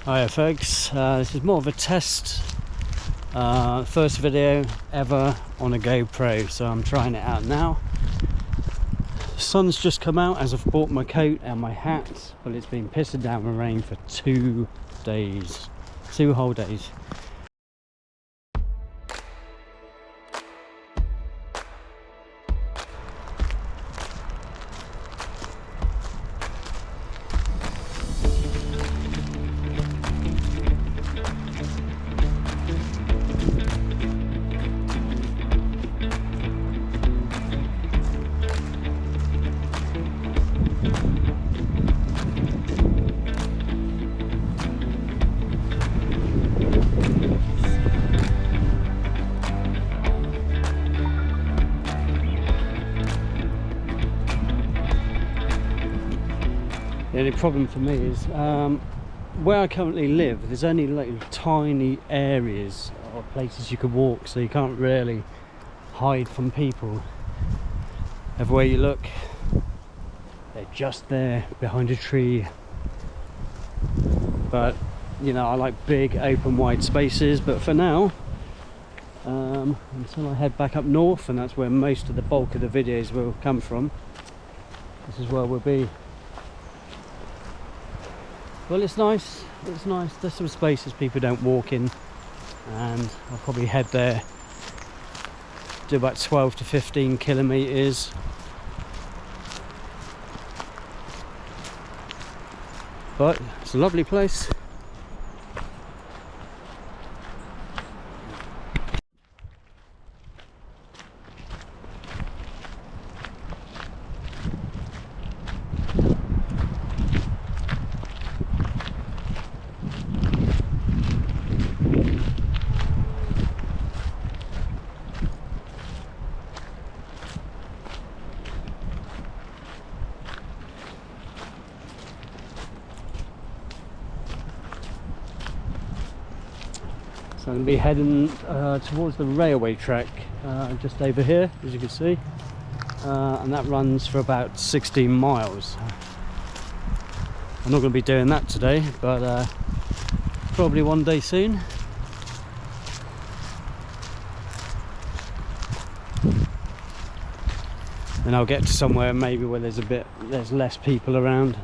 Hiya folks, this is more of a test, first video ever on a GoPro, so I'm trying it out now. The sun's just come out as I've bought my coat and my hat, but it's been pissing down with rain for 2 days, 2 whole days. The only problem for me is where I currently live, there's only like tiny areas or places you could walk, so you can't really hide from people. Everywhere you look, they're just there behind a tree. But you know, I like big open wide spaces, but for now, until I head back up north, and that's where most of the bulk of the videos will come from, this is where we'll be. Well, it's nice, there's some spaces people don't walk in, and I'll probably head there, do about 12 to 15 kilometres. But it's a lovely place. So I'm going to be heading towards the railway track just over here, as you can see, and that runs for about 16 miles. I'm not going to be doing that today, but probably one day soon. And I'll get to somewhere maybe where there's less people around,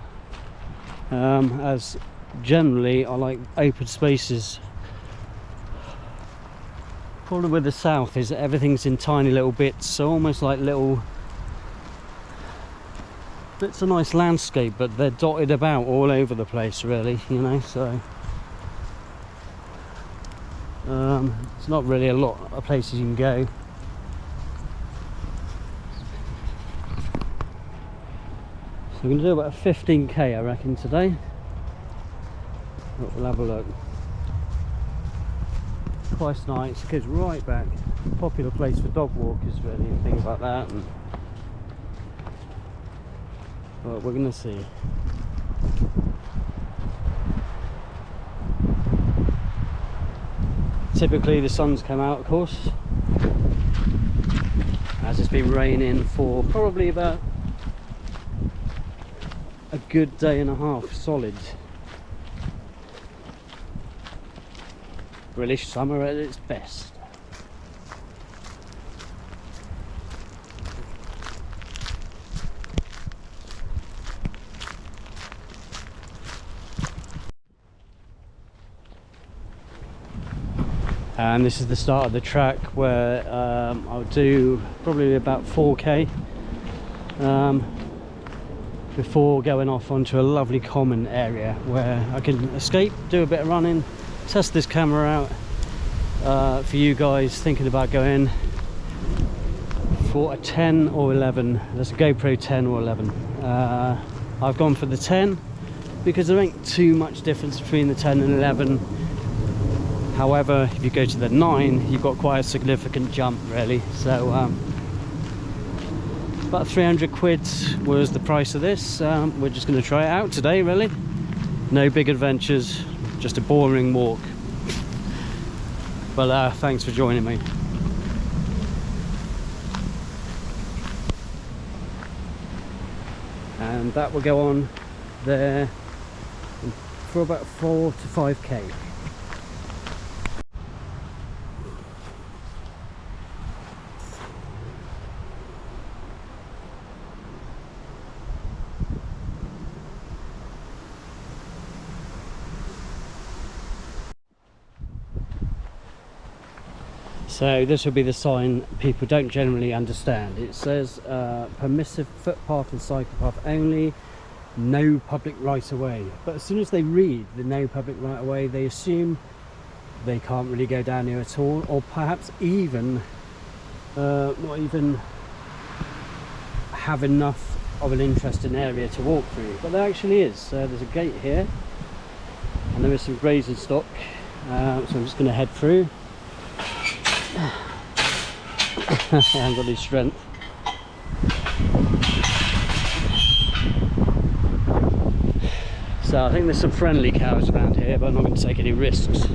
as generally I like open spaces. Problem with the south is that everything's in tiny little bits, so almost like little bits of nice landscape, but they're dotted about all over the place, really, you know, so it's not really a lot of places you can go. So we're going to do about 15k, I reckon, today. We'll have a look. Quite nice, goes right back. Popular place for dog walkers, really, and things like that. And but we're gonna see. Typically the sun's come out, of course, as it's been raining for probably about a good day and a half solid. British summer at its best. And this is the start of the track where I'll do probably about 4k before going off onto a lovely common area where I can escape, do a bit of running, test this camera out for you guys thinking about going for a 10 or 11. There's a GoPro 10 or 11. I've gone for the 10 because there ain't too much difference between the 10 and 11. However, if you go to the 9, you've got quite a significant jump, really. So about 300 quid was the price of this. We're just going to try it out today, really. No big adventures, just a boring walk. But thanks for joining me. And that will go on there in for about 4 to 5k. So this will be the sign people don't generally understand. It says permissive footpath and cycle path only, no public right of way. But as soon as they read the no public right of way, they assume they can't really go down here at all, or perhaps even not even have enough of an interesting area to walk through. But there actually is. There's a gate here, and there is some grazing stock. So I'm just going to head through. I haven't got any strength. So I think there's some friendly cows around here, but I'm not going to take any risks.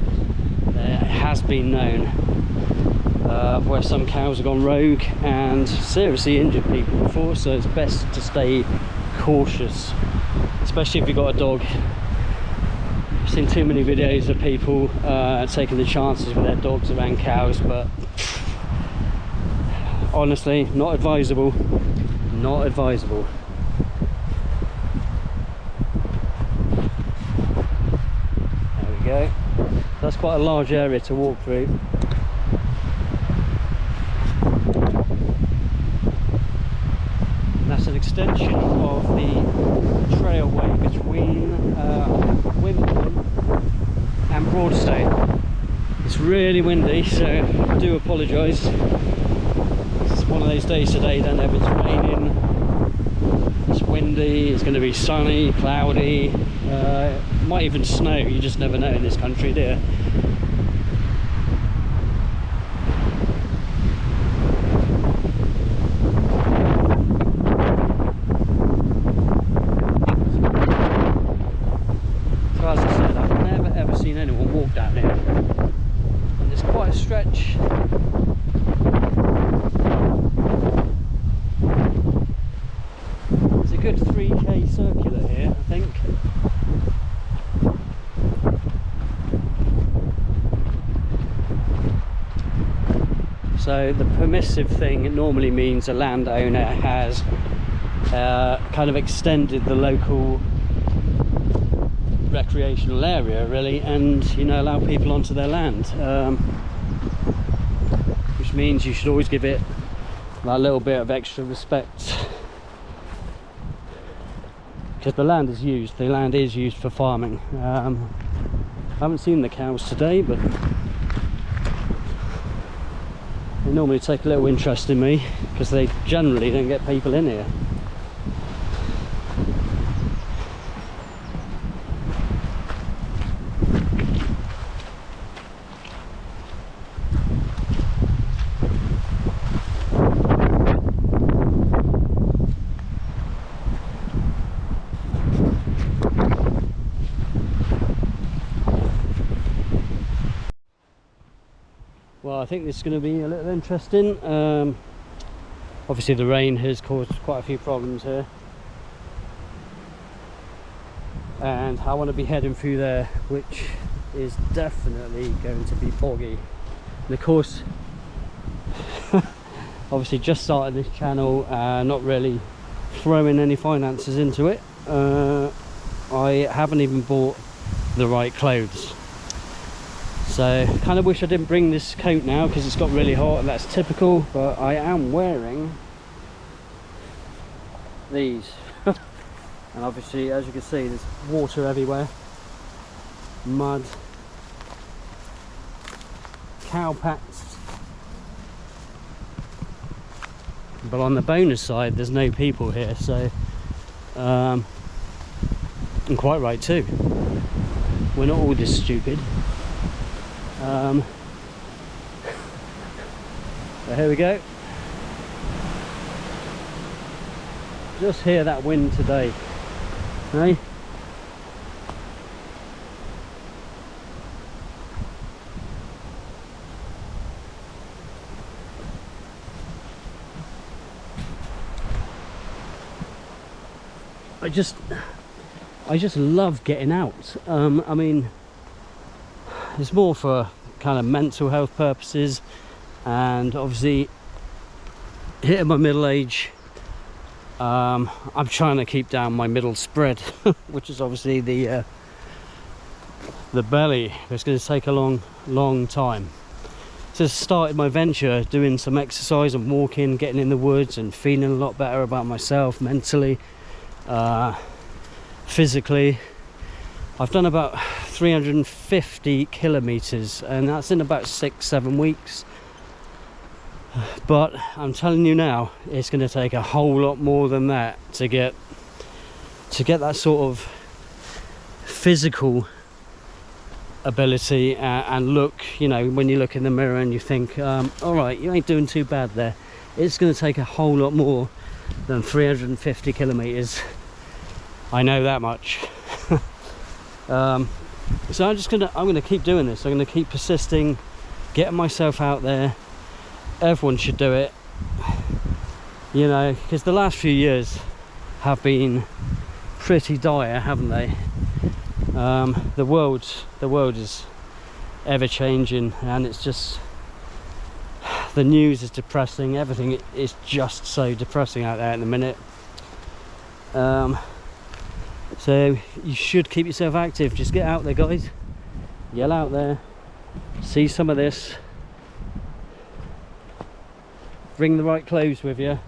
It has been known where some cows have gone rogue and seriously injured people before, so it's best to stay cautious, especially if you've got a dog. I've seen too many videos of people taking the chances with their dogs around cows, but honestly, not advisable. Not advisable. There we go. That's quite a large area to walk through. And that's an extension of the trailway between Woodland and Broadstone. It's really windy, so I do apologise. It's one of those days today, don't have, it's raining, it's windy, it's going to be sunny, cloudy, might even snow. You just never know in this country, do you? So as I said, I've never ever seen anyone walk down here, and there's quite a stretch. There's a good 3k circular here, I think. So the permissive thing, it normally means a landowner has kind of extended the local recreational area, really, and, you know, allow people onto their land, which means you should always give it that little bit of extra respect, because the land is used for farming. I haven't seen the cows today, but they normally take a little interest in me because they generally don't get people in here. Well, I think this is going to be a little interesting. Obviously the rain has caused quite a few problems here, and I want to be heading through there, which is definitely going to be boggy. And of course, obviously just started this channel, not really throwing any finances into it. I haven't even bought the right clothes. So kind of wish I didn't bring this coat now because it's got really hot, and that's typical, but I am wearing these. And obviously, as you can see, there's water everywhere, mud, cow packs. But on the bonus side, there's no people here, so and quite right too. We're not all this stupid. So here we go. Just hear that wind today, hey? I just love getting out. I mean, it's more for kind of mental health purposes, and obviously hitting my middle age, I'm trying to keep down my middle spread, which is obviously the belly. It's going to take a long time. So started my venture doing some exercise and walking, getting in the woods, and feeling a lot better about myself mentally, physically. I've done about 350 kilometers, and that's in about 6-7 weeks. But I'm telling you now, it's going to take a whole lot more than that to get that sort of physical ability and look. You know, when you look in the mirror and you think, all right, you ain't doing too bad there. It's going to take a whole lot more than 350 kilometers. I know that much. So I'm gonna keep doing this. I'm gonna keep persisting, getting myself out there. Everyone should do it, you know, because the last few years have been pretty dire, haven't they? The world is ever changing, and it's just, the news is depressing. Everything is just so depressing out there at the minute. So you should keep yourself active. Just get out there, guys. Yell out there. See some of this. Bring the right clothes with you.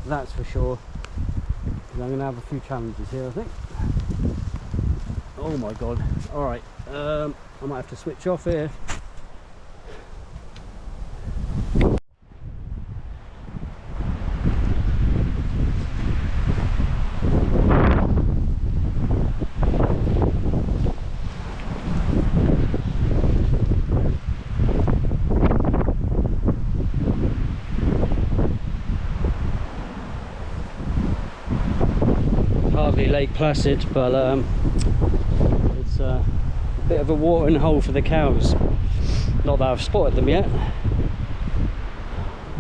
That's for sure. I'm going to have a few challenges here, I think. Oh my god. Alright. I might have to switch off here. Lake Placid, but it's a bit of a watering hole for the cows. Not that I've spotted them yet.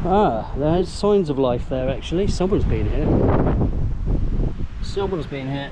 There's signs of life there actually. Someone's been here. Someone's been here.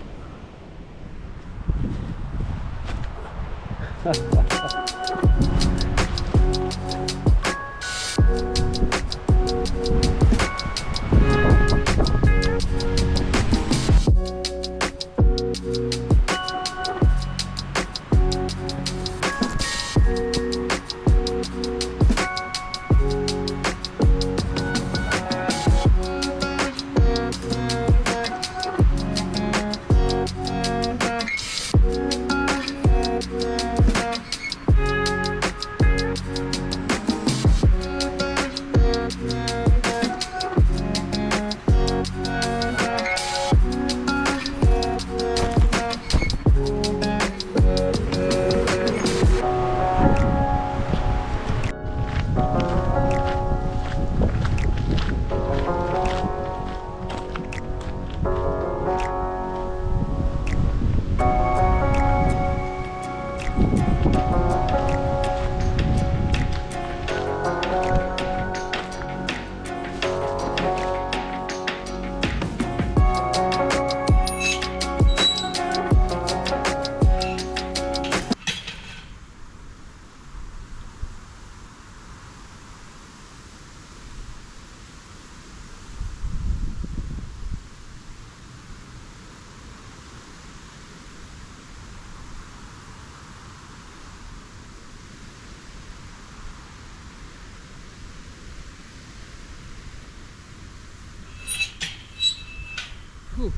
Whew.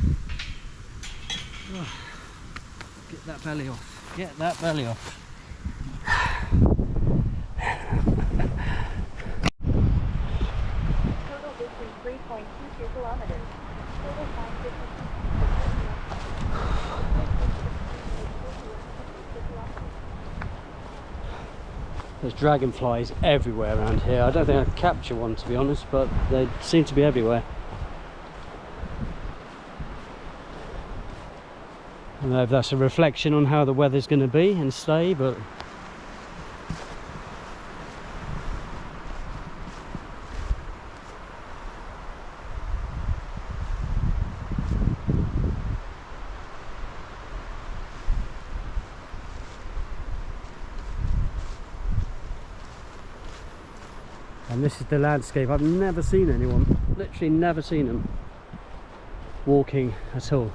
Oh, get that belly off. Get that belly off. Total distance 3.22 kilometers. Total time 50. There's dragonflies everywhere around here. I don't think I can capture one, to be honest, but they seem to be everywhere. I don't know if that's a reflection on how the weather's going to be and stay, but And this is the landscape. I've never seen anyone, literally never seen them walking at all,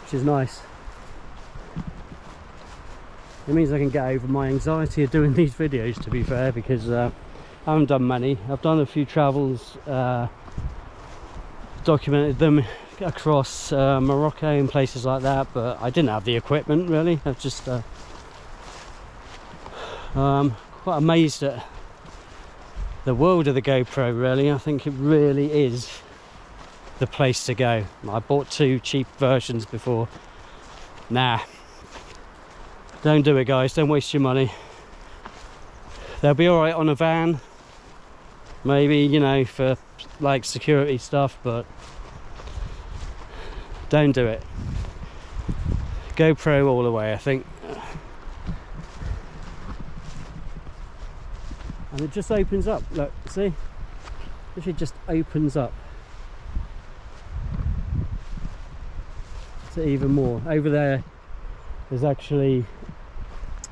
which is nice. It means I can get over my anxiety of doing these videos, to be fair, because I haven't done many. I've done a few travels, documented them across Morocco and places like that, but I didn't have the equipment really. I've just quite amazed at the world of the GoPro, really. I think it really is the place to go. I bought 2 cheap versions before. Nah, don't do it, guys. Don't waste your money. They'll be alright on a van, maybe, you know, for like security stuff, but don't do it. GoPro all the way, I think. And it just opens up, look, see? It just opens up to even more. Over there, there's actually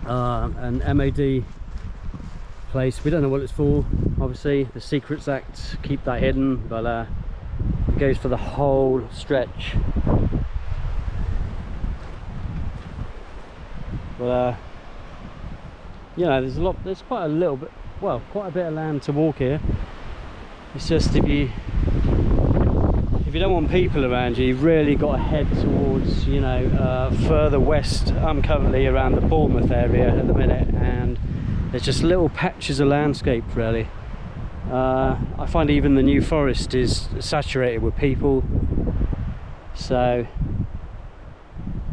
an MOD place. We don't know what it's for, obviously. The Secrets Act keep that hidden, but it goes for the whole stretch. But you know, there's quite a little bit, well, quite a bit of land to walk here. It's just if you don't want people around you, you've really got to head towards, you know, further west. I'm currently around the Bournemouth area at the minute, and there's just little patches of landscape, really. I find even the New Forest is saturated with people, so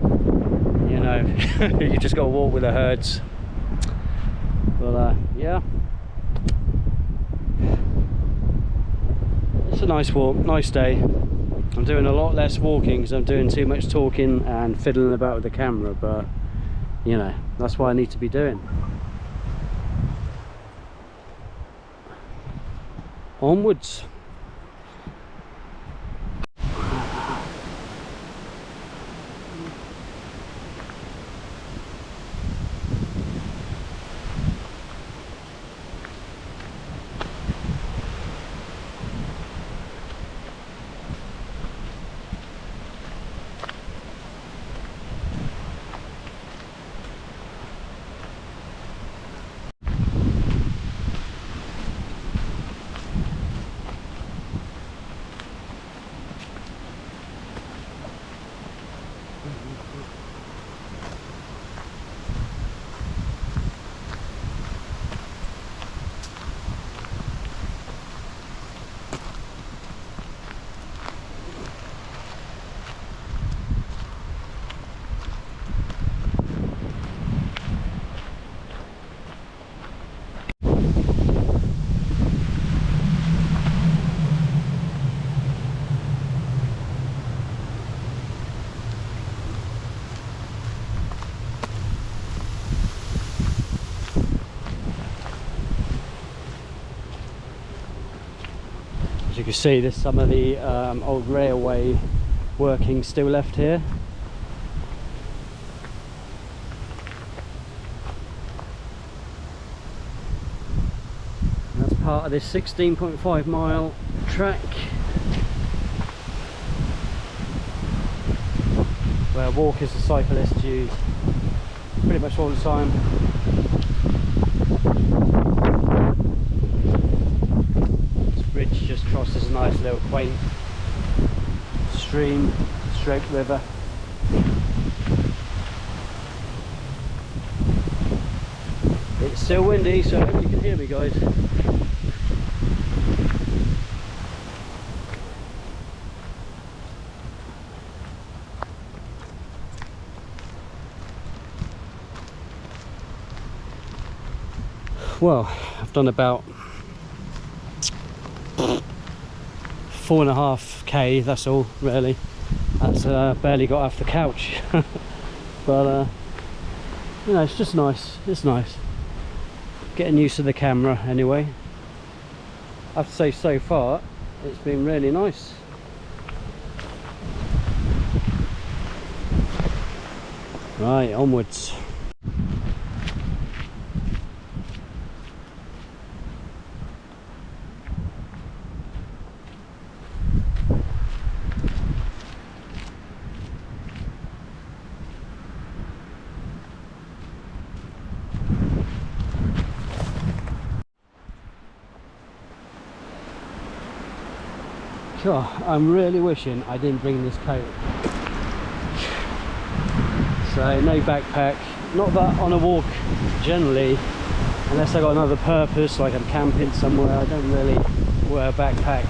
you know, you just got to walk with the herds. But yeah, it's a nice walk, nice day. I'm doing a lot less walking because I'm doing too much talking and fiddling about with the camera, but you know, that's what I need to be doing. Onwards. You can see there's some of the old railway working still left here. And that's part of this 16.5 mile track where walkers and cyclists use pretty much all the time. Bridge just crosses a nice little quaint stream, stroke river. It's still windy, so I hope you can hear me, guys. Well, I've done about 4.5k, that's all really. That's barely got off the couch. But you know, it's just nice. It's nice getting used to the camera anyway. I have to say, so far it's been really nice. Right, onwards. God, I'm really wishing I didn't bring this coat. So no backpack, not that on a walk generally, unless I got another purpose, like I'm camping somewhere, I don't really wear a backpack.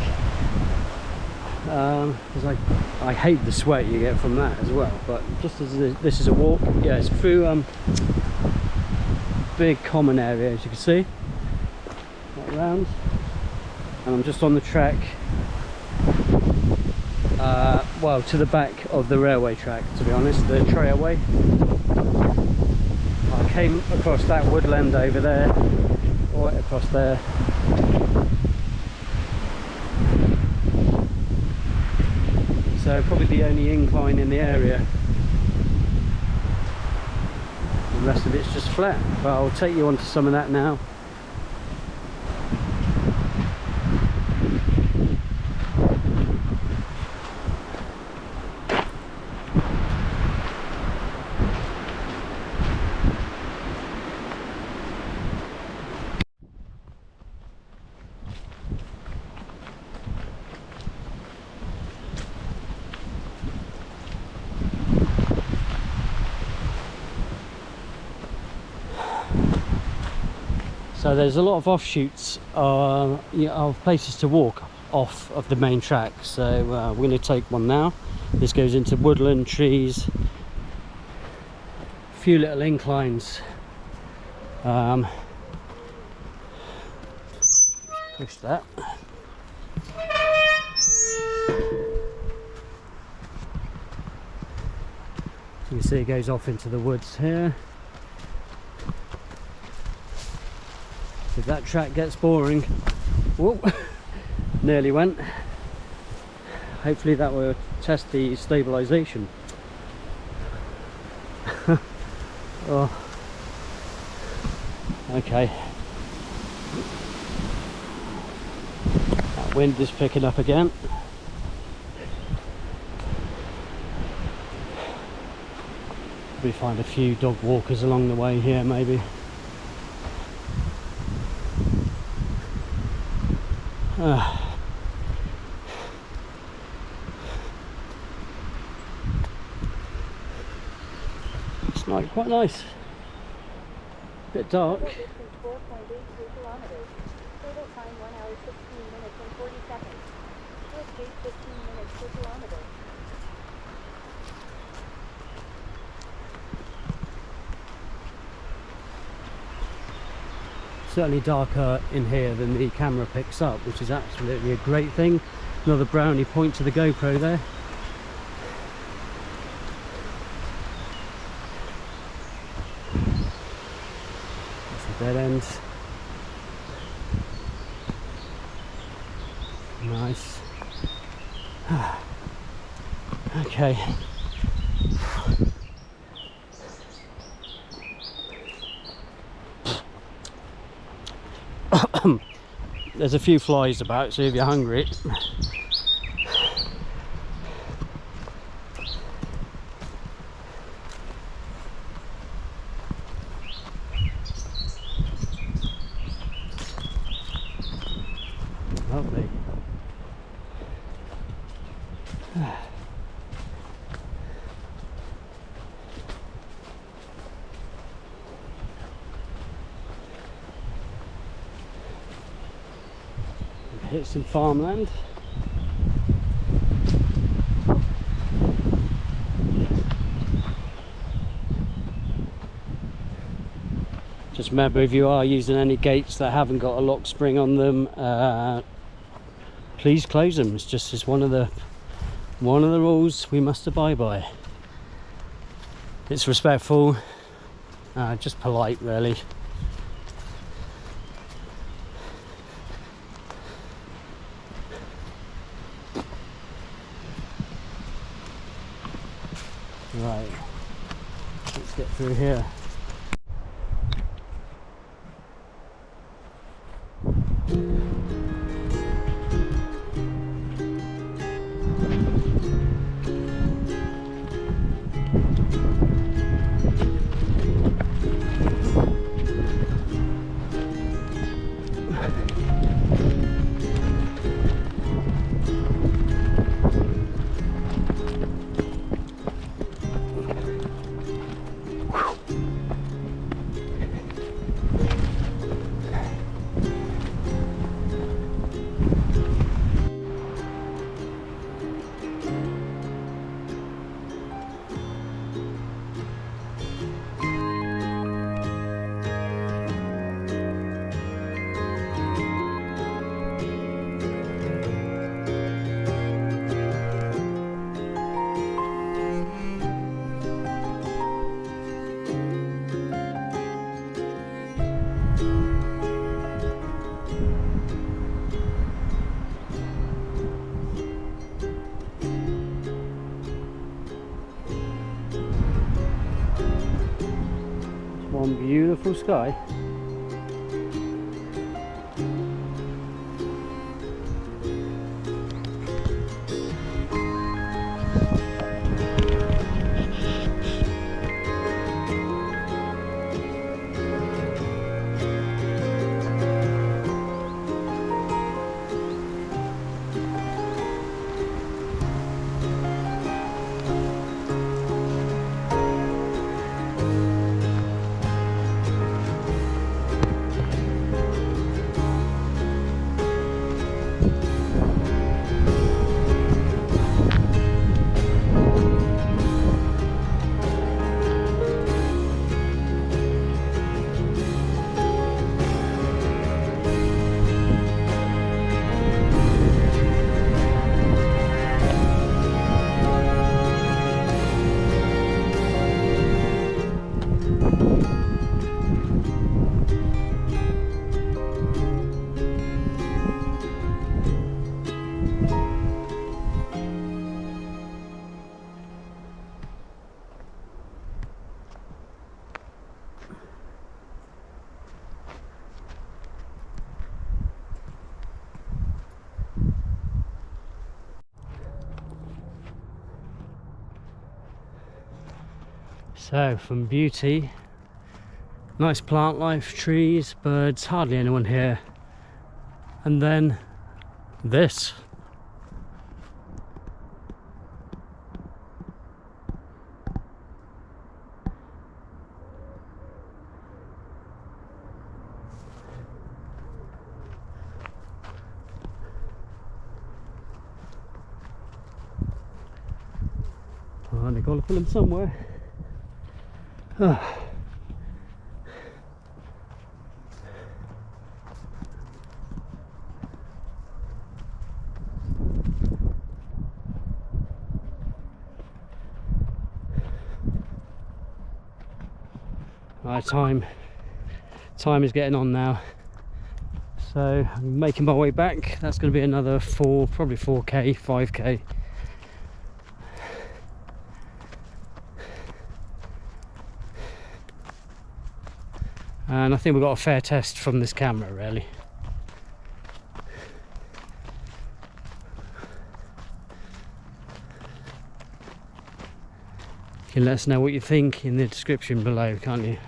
Because I hate the sweat you get from that as well. But just as this is a walk, yeah, it's through big common area, as you can see, right around, and I'm just on the track, well, to the back of the railway track, to be honest, the Trailway. I came across that woodland over there, right across there. So probably the only incline in the area. The rest of it's just flat, but I'll take you onto some of that now. So there's a lot of offshoots of places to walk off of the main track. So we're going to take one now. This goes into woodland, trees, a few little inclines. Push that. So you can see it goes off into the woods here. If that track gets boring, whoa, nearly went. Hopefully that will test the stabilisation. Oh, okay. That wind is picking up again. We find a few dog walkers along the way here, maybe. It's like quite nice. Bit dark. Distance 4.83 kilometers. Total time 1 hour 16 minutes and 40 seconds. Foot pace 15 minutes per kilometer. Certainly darker in here than the camera picks up, which is absolutely a great thing. Another brownie point to the GoPro there. That's a dead end. Nice. Okay. There's a few flies about, so if you're hungry, lovely. Hit some farmland. Just remember, if you are using any gates that haven't got a lock spring on them, please close them. It's one of the rules we must abide by. It's respectful, just polite, really. Right, let's get through here. sky. So from beauty, nice plant life, trees, birds, hardly anyone here, and then this. Oh, they've got to put them somewhere. Right, time is getting on now, so I'm making my way back. That's going to be another probably 4k, 5k. And I think we've got a fair test from this camera, really. You can let us know what you think in the description below, can't you?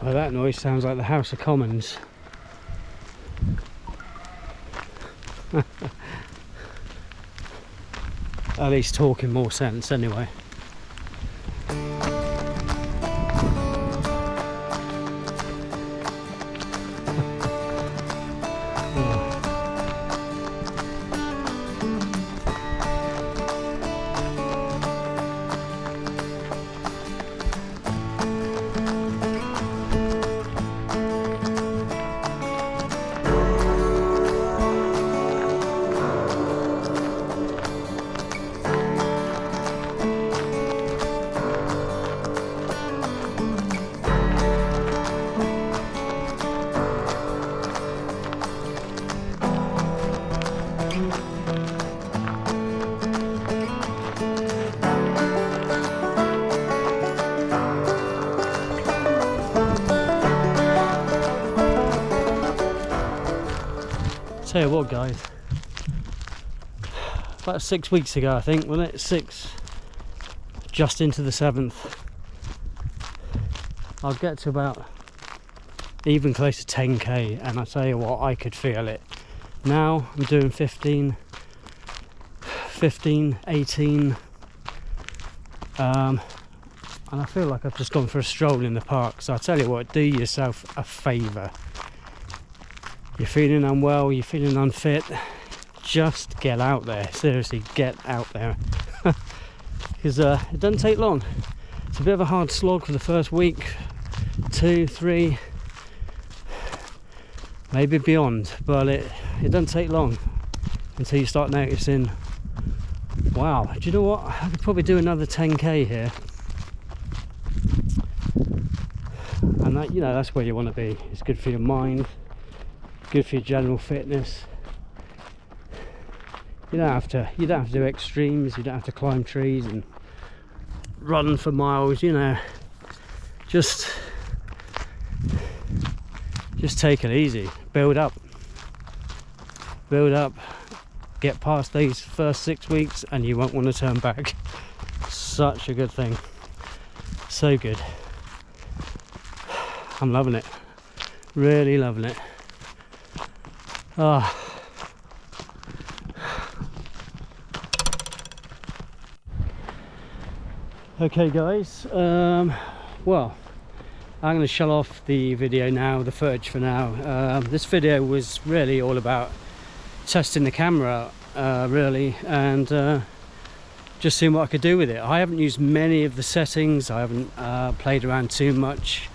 Well, that noise sounds like the House of Commons. At least talking more sense anyway. Tell you what, guys, about 6 weeks ago, I think, wasn't it? 6, just into the 7th, I'll get to about even close to 10k, and I tell you what, I could feel it. Now I'm doing 15, 18, and I feel like I've just gone for a stroll in the park. So I tell you what, do yourself a favour. You're feeling unwell, you're feeling unfit, just get out there. Seriously, get out there. Because it doesn't take long. It's a bit of a hard slog for the first week, 2, 3. maybe beyond, but it doesn't take long until you start noticing, wow, do you know what, I could probably do another 10k here. And that, you know, that's where you want to be. It's good for your mind, good for your general fitness. You don't have to do extremes, you don't have to climb trees and run for miles, you know. Just take it easy, build up, get past these first 6 weeks and you won't want to turn back. Such a good thing, so good. I'm loving it, really loving it. Okay guys, well, I'm going to shut off the video now, the footage for now. This video was really all about testing the camera, really, and just seeing what I could do with it. I haven't used many of the settings, I haven't played around too much,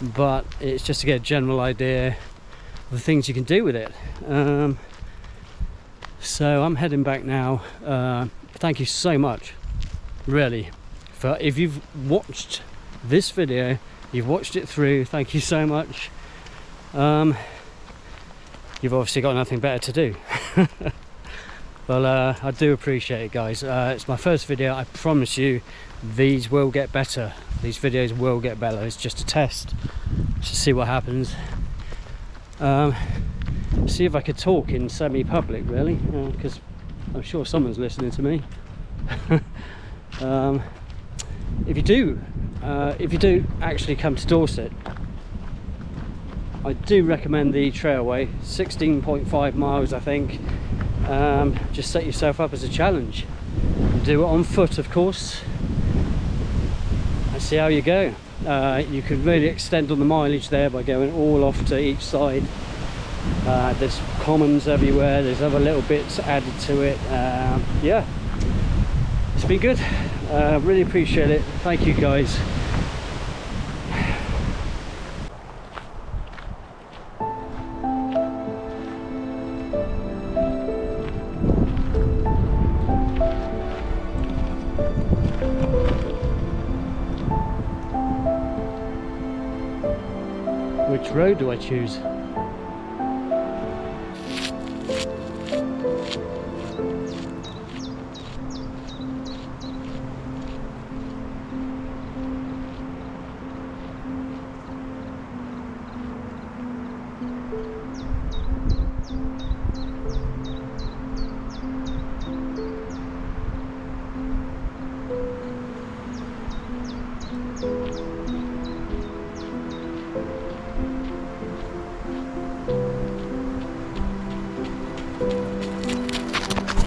but it's just to get a general idea of the things you can do with it. So I'm heading back now. Thank you so much, really, for if you've watched this video, you've watched it through, thank you so much. You've obviously got nothing better to do. Well, I do appreciate it, guys. It's my first video. I promise you these will get better, these videos will get better. It's just a test, just to see what happens. See if I could talk in semi-public, really, because I'm sure someone's listening to me. If you do actually come to Dorset, I do recommend the Trailway, 16.5 miles I think. Just set yourself up as a challenge, do it on foot of course, and see how you go. You can really extend on the mileage there by going all off to each side. There's commons everywhere, there's other little bits added to it. Yeah, it's been good. Really appreciate it. Thank you guys. Which road do I choose?